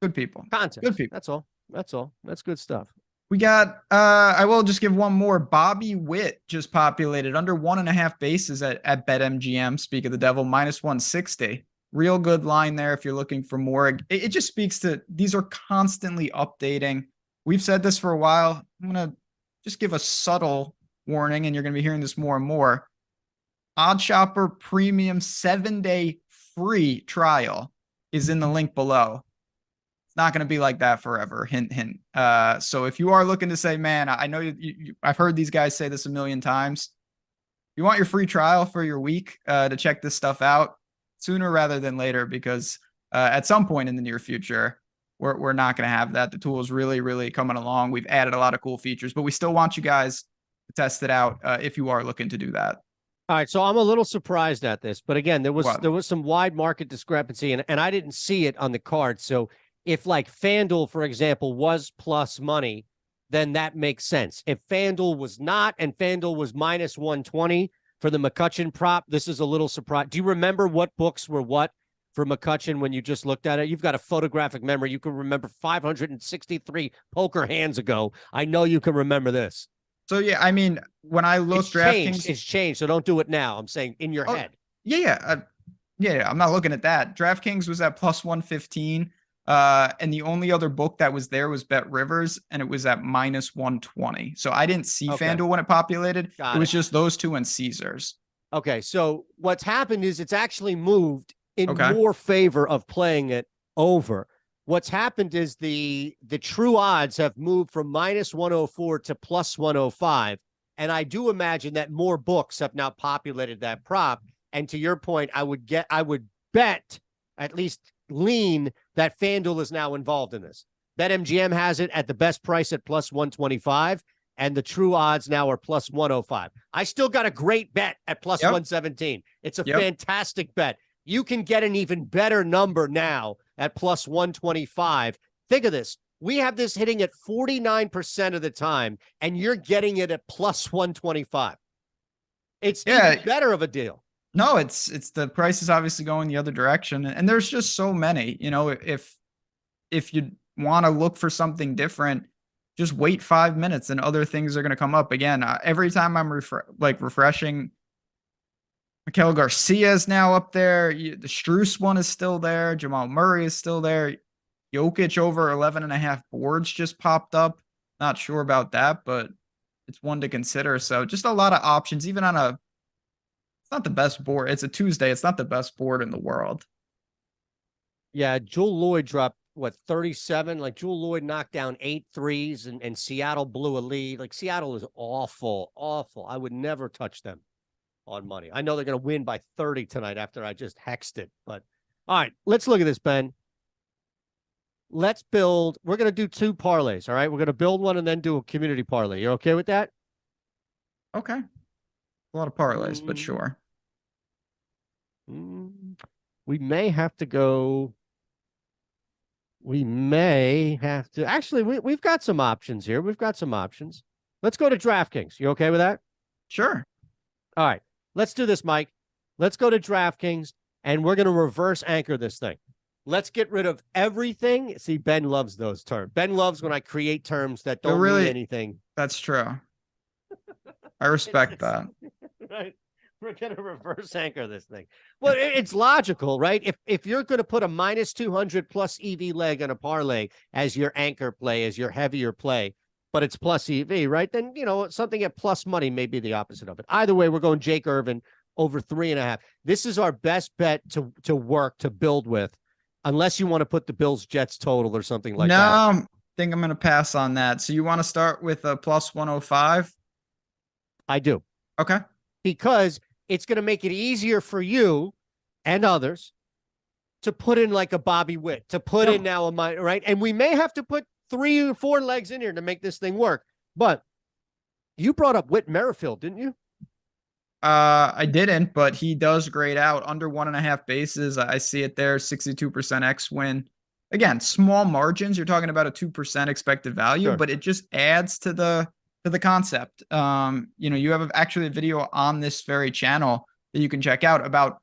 Good people. Contest. Good people. That's all. That's good stuff. We got, I will just give one more. Bobby Witt just populated under 1.5 bases at BetMGM. Speak of the devil, minus 160. Real good line there if you're looking for more. It just speaks to these are constantly updating. We've said this for a while. I'm going to just give a subtle warning, and you're going to be hearing this more and more. OddsShopper Premium 7-day free trial is in the link below. It's not going to be like that forever. Hint, hint. So if you are looking to say, man, I know I've heard these guys say this a million times. You want your free trial for your week to check this stuff out sooner rather than later, because at some point in the near future, we're not going to have that. The tool is really, really coming along. We've added a lot of cool features, but we still want you guys to test it out if you are looking to do that. All right, so I'm a little surprised at this, but again, there was some wide market discrepancy, and I didn't see it on the card. So if like FanDuel, for example, was plus money, then that makes sense. If FanDuel was not, and FanDuel was minus 120 for the McCutcheon prop, this is a little surprise. Do you remember what books were what for McCutcheon when you just looked at it? You've got a photographic memory. You can remember 563 poker hands ago. I know you can remember this. So, yeah, I mean, when I looked, DraftKings... It's changed, so don't do it now. I'm saying in your head. Yeah, I'm not looking at that. DraftKings was at plus 115, and the only other book that was there was Bet Rivers, and it was at minus 120. So I didn't see FanDuel when it populated. It was just those two and Caesars. Okay, so what's happened is it's actually moved in more favor of playing it over. What's happened is the true odds have moved from minus 104 to plus 105. And I do imagine that more books have now populated that prop. And to your point, I would bet, at least lean, that FanDuel is now involved in this. BetMGM has it at the best price at plus 125, and the true odds now are plus 105. I still got a great bet at plus 117. It's a fantastic bet. You can get an even better number now at plus 125. Think of this. We have this hitting at 49% of the time, and you're getting it at plus 125. It's even better of a deal. No, it's the price is obviously going the other direction. And there's just so many, you know, if you want to look for something different, just wait 5 minutes and other things are going to come up. Again, every time I'm refreshing, Mikel Garcia is now up there. The Strus one is still there. Jamal Murray is still there. Jokic over 11.5 boards just popped up. Not sure about that, but it's one to consider. So just a lot of options, even on it's not the best board. It's a Tuesday. It's not the best board in the world. Yeah, Jewel Lloyd dropped, 37? Like, Jewel Lloyd knocked down 8 threes, and Seattle blew a lead. Like, Seattle is awful, awful. I would never touch them on money. I know they're going to win by 30 tonight after I just hexed it. But, all right, let's look at this, Ben. Let's build. We're going to do 2 parlays, all right? We're going to build one and then do a community parlay. You're okay with that? Okay. A lot of parlays, but sure. We may have to go. We may have to. Actually, we've got some options here. We've got some options. Let's go to DraftKings. You okay with that? Sure. All right. Let's do this, Mike. Let's go to DraftKings, and we're going to reverse anchor this thing. Let's get rid of everything. See, Ben loves those terms. Ben loves when I create terms that don't mean anything. That's true. I respect that. Right. We're going to reverse anchor this thing. Well, it's logical, right? If you're going to put a minus 200 plus EV leg on a parlay as your anchor play, as your heavier play, but it's plus EV, right? Then, you know, something at plus money may be the opposite of it. Either way, we're going Jake Irvin over 3.5. This is our best bet to work, to build with, unless you want to put the Bills Jets total or something like that. No, I think I'm going to pass on that. So you want to start with a plus 105? I do. Okay. Because it's going to make it easier for you and others to put in like a Bobby Witt, to put in now right? And we may have to put 3 or 4 legs in here to make this thing work. But you brought up Whit Merrifield, didn't you? I didn't, but he does grade out under 1.5 bases. I see it there, 62% X win. Again, small margins. You're talking about a 2% expected value, but it just adds to the concept. You know, you have actually a video on this very channel that you can check out about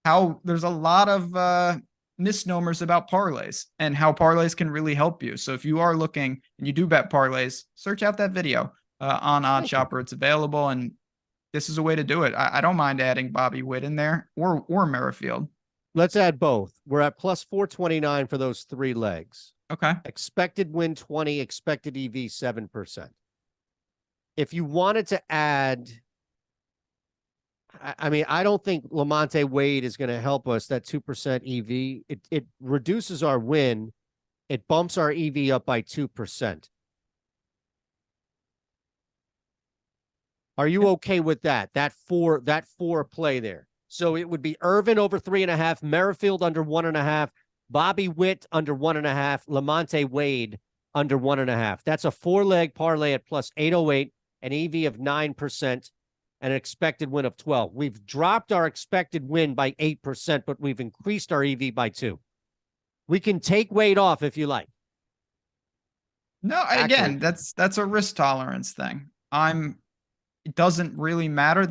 how there's a lot of misnomers about parlays and how parlays can really help you. So if you are looking and you do bet parlays, search out that video on OddsShopper. It's available, and this is a way to do it. I don't mind adding Bobby Witt in there or Merrifield. Let's add both. We're at plus 429 for those 3 legs. Okay. Expected win 20, expected EV 7%. If you wanted to add, I mean, I don't think Lamonte Wade is going to help us, that 2% EV. It reduces our win. It bumps our EV up by 2%. Are you okay with that? That four play there. So it would be Irvin over 3.5, Merrifield under 1.5, Bobby Witt under 1.5, Lamonte Wade under 1.5. That's a 4-leg parlay at plus 808, an EV of 9%, and an expected win of 12. We've dropped our expected win by 8%, but we've increased our EV by 2. We can take Wade off if you like. No, again, that's a risk tolerance thing. It doesn't really matter.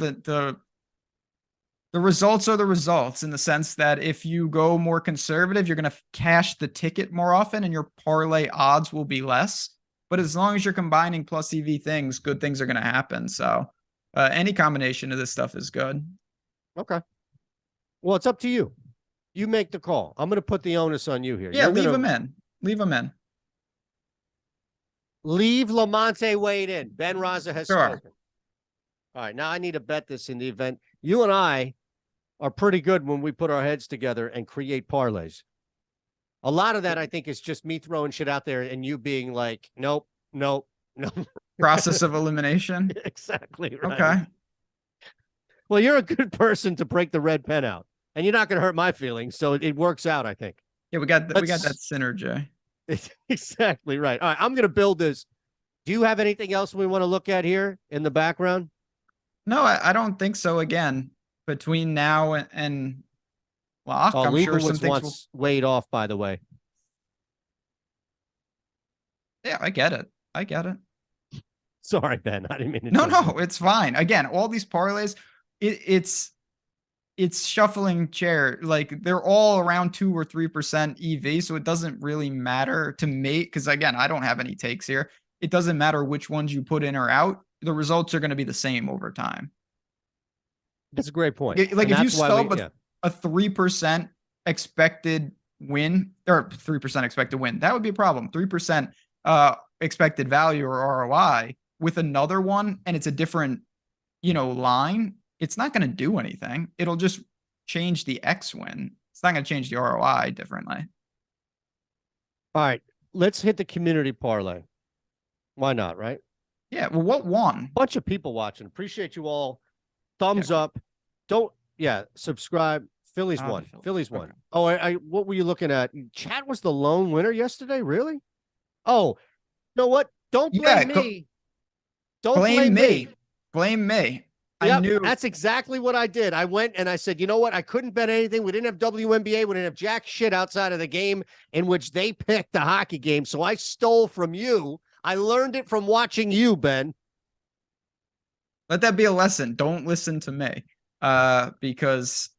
The results are the results, in the sense that if you go more conservative, you're going to cash the ticket more often and your parlay odds will be less. But as long as you're combining plus EV things, good things are going to happen. So any combination of this stuff is good. Okay. Well, it's up to you. You make the call. I'm going to put the onus on you here. Yeah, leave him in. Leave him in. Leave Lamonte Wade in. Ben Rasa has spoken. All right, now I need to bet this in the event. You and I are pretty good when we put our heads together and create parlays. A lot of that, I think, is just me throwing shit out there and you being like, nope, nope, no. Process of elimination. Exactly right. Okay. Well, you're a good person to break the red pen out, and you're not going to hurt my feelings, so it works out, I think. Yeah, we got that synergy. Exactly right. All right, I'm going to build this. Do you have anything else we want to look at here in the background? No, I don't think so. Again, between now and lock, I'm sure some things will weighed off, by the way. Yeah, I get it. I get it. Sorry, Ben. I didn't mean to. No, it's fine. Again, all these parlays, it's shuffling chair. Like they're all around 2 or 3% EV, so it doesn't really matter to me. Because again, I don't have any takes here. It doesn't matter which ones you put in or out. The results are going to be the same over time. That's a great point. Like if you stub a 3% expected win or 3% expected win, that would be a problem. 3% expected value or ROI with another one, and it's a different, line. It's not going to do anything. It'll just change the X win. It's not going to change the ROI differently. All right, let's hit the community parlay. Why not, right? Yeah. Well, what won? Bunch of people watching. Appreciate you all. Thumbs up. Subscribe. Phillies won. Phillies won. Okay. Oh, what were you looking at? Chat was the lone winner yesterday. Really? Oh, you know what? Don't blame me. Don't blame me. Blame me. Yep, I knew. That's exactly what I did. I went and I said, you know what? I couldn't bet anything. We didn't have WNBA. We didn't have jack shit outside of the game in which they picked the hockey game. So I stole from you. I learned it from watching you, Ben. Let that be a lesson. Don't listen to me. Because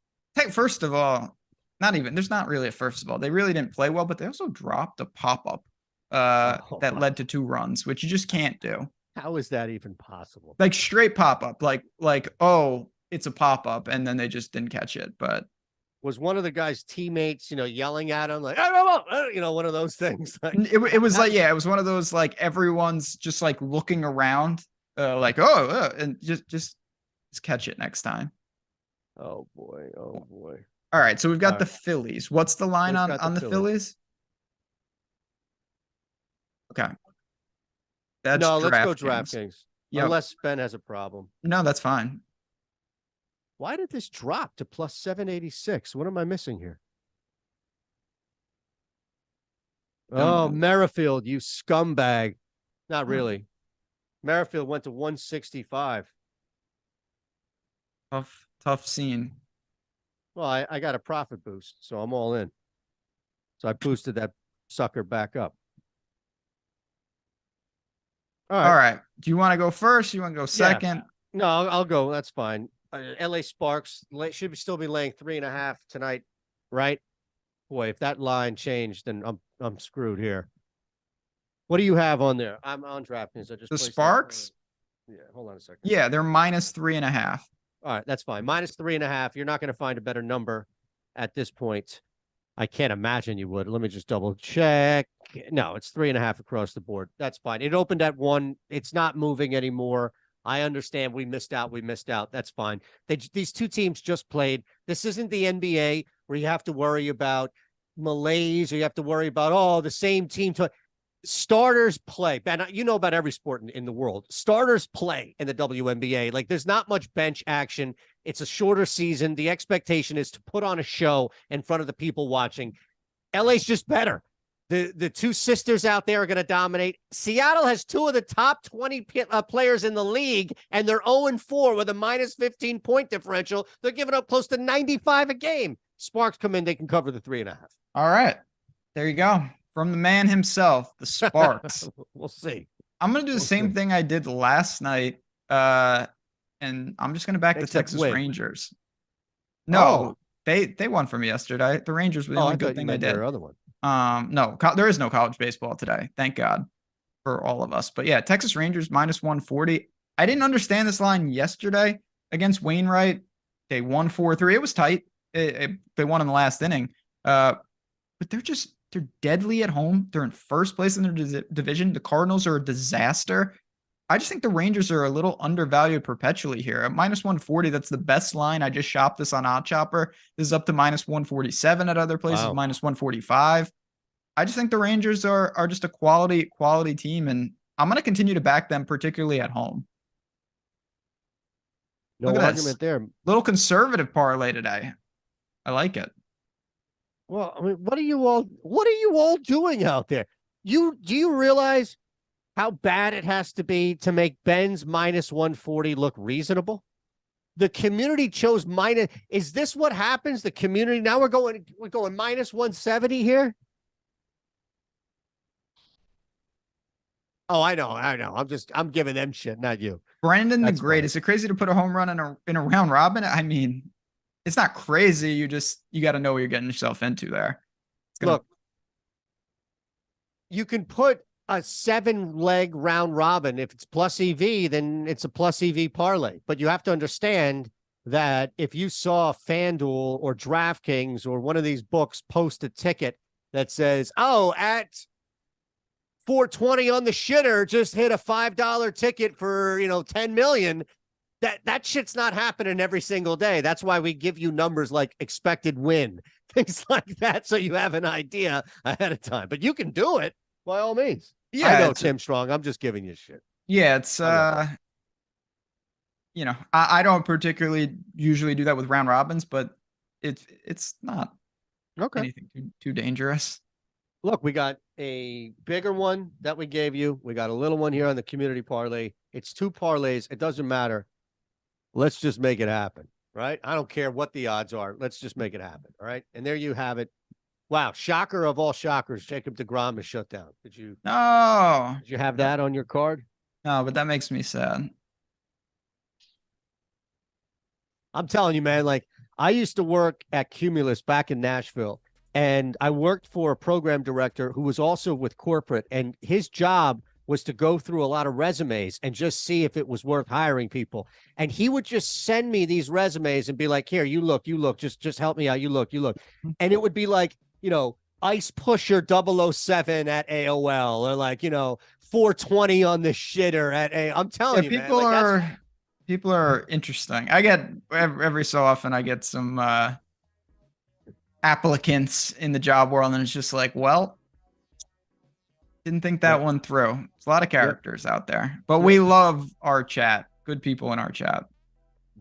first of all, there's not really a first of all. They really didn't play well, but they also dropped a pop-up that led to 2 runs, which you just can't do. How is that even possible? Like straight pop-up, like, oh, it's a pop-up, and then they just didn't catch it. But was one of the guy's teammates, yelling at him like, one of those things. Like, it was like, yeah, it was one of those, like, everyone's just like looking around, like, and just catch it next time. Oh boy. Oh boy. All right. So we've got the Phillies. What's the line on the Phillies? Okay. Let's go DraftKings. Yep. Unless Ben has a problem. No, that's fine. Why did this drop to plus 786? What am I missing here? Oh, Merrifield, you scumbag. Not really. Merrifield went to 165. Tough scene. Well, I got a profit boost, so I'm all in. So I boosted that sucker back up. All right. Do you want to go first? You want to go second? Yeah. No, I'll go. That's fine. LA Sparks should still be laying 3.5 tonight, right? Boy, if that line changed, then I'm screwed here. What do you have on there? I'm on DraftKings. The Sparks? Yeah, hold on a second. Yeah, they're minus 3.5. All right, that's fine. Minus 3.5. You're not going to find a better number at this point. I can't imagine you would. Let me just double check. No, it's 3.5 across the board. That's fine. It opened at 1. It's not moving anymore. I understand we missed out. That's fine. These two teams just played. This isn't the NBA where you have to worry about malaise or you have to worry about, the same team. Starters play. Ben, you know about every sport in the world. Starters play in the WNBA. Like, there's not much bench action. It's a shorter season. The expectation is to put on a show in front of the people watching. LA's just better. The two sisters out there are going to dominate. Seattle has 2 of the top 20 players in the league, and they're 0-4 with a minus 15 point differential. They're giving up close to 95 a game. Sparks come in, they can cover the 3.5. All right. There you go. From the man himself, the Sparks. We'll see. I'm going to do the same thing I did last night, and I'm just going to back the Texas Rangers. No, they won from yesterday. The Rangers were the only good thing they did. Other one. No, there is no college baseball today. Thank God for all of us. But yeah, Texas Rangers minus 140. I didn't understand this line yesterday against Wainwright. They won 4-3. It was tight. They won in the last inning. But they're deadly at home. They're in first place in their division. The Cardinals are a disaster. I just think the Rangers are a little undervalued perpetually here. At minus 140, that's the best line. I just shopped this on OddsShopper. This is up to minus 147 at other places, minus 145. I just think the Rangers are just a quality team, and I'm going to continue to back them, particularly at home. No Look at argument this. there. Little conservative parlay today. I like it. Well, I mean, what are you all doing out there? Do you realize how bad it has to be to make Ben's minus 140 look reasonable? The community chose minus. Is this what happens? The community now we're going minus 170 here. Oh, I know. I'm giving them shit, not you. Brandon the Great. Is it crazy to put a home run in a round robin? I mean, it's not crazy. You got to know what you're getting yourself into there. Look, you can put a 7-leg round robin. If it's plus EV, then it's a plus EV parlay. But you have to understand that if you saw FanDuel or DraftKings or one of these books post a ticket that says, oh, at 420 on the shitter, just hit a $5 ticket for, 10 million. That shit's not happening every single day. That's why we give you numbers like expected win, things like that, so you have an idea ahead of time. But you can do it by all means. Yeah, I know, Tim Strong. I'm just giving you shit. Yeah, it's I don't particularly usually do that with round robins, but it's not anything too dangerous. Look, we got a bigger one that we gave you. We got a little one here on the community parlay. It's 2 parlays. It doesn't matter. Let's just make it happen, right? I don't care what the odds are. Let's just make it happen, all right? And there you have it. Wow, shocker of all shockers, Jacob deGrom is shut down. Did you have that on your card? No, but that makes me sad. I'm telling you, man, like I used to work at Cumulus back in Nashville, and I worked for a program director who was also with corporate, and his job was to go through a lot of resumes and just see if it was worth hiring people. And he would just send me these resumes and be like, here, you look, just help me out. You look. And it would be like, Ice Pusher 007 at AOL, or like, 420 on the shitter at I'm telling you, people man, people are interesting. I get every so often I get some applicants in the job world, and it's just like, well, didn't think that one through. There's a lot of characters out there, but we love our chat. Good people in our chat.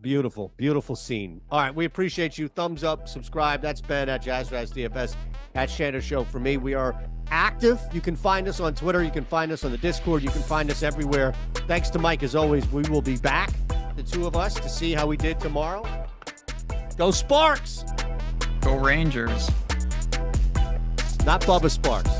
Beautiful, beautiful scene. All right, we appreciate you. Thumbs up, subscribe. That's Ben at JazzRaz DFS at Shander Show. For me, we are active. You can find us on Twitter. You can find us on the Discord. You can find us everywhere. Thanks to Mike, as always. We will be back, the 2 of us, to see how we did tomorrow. Go Sparks! Go Rangers. Not Bubba Sparks.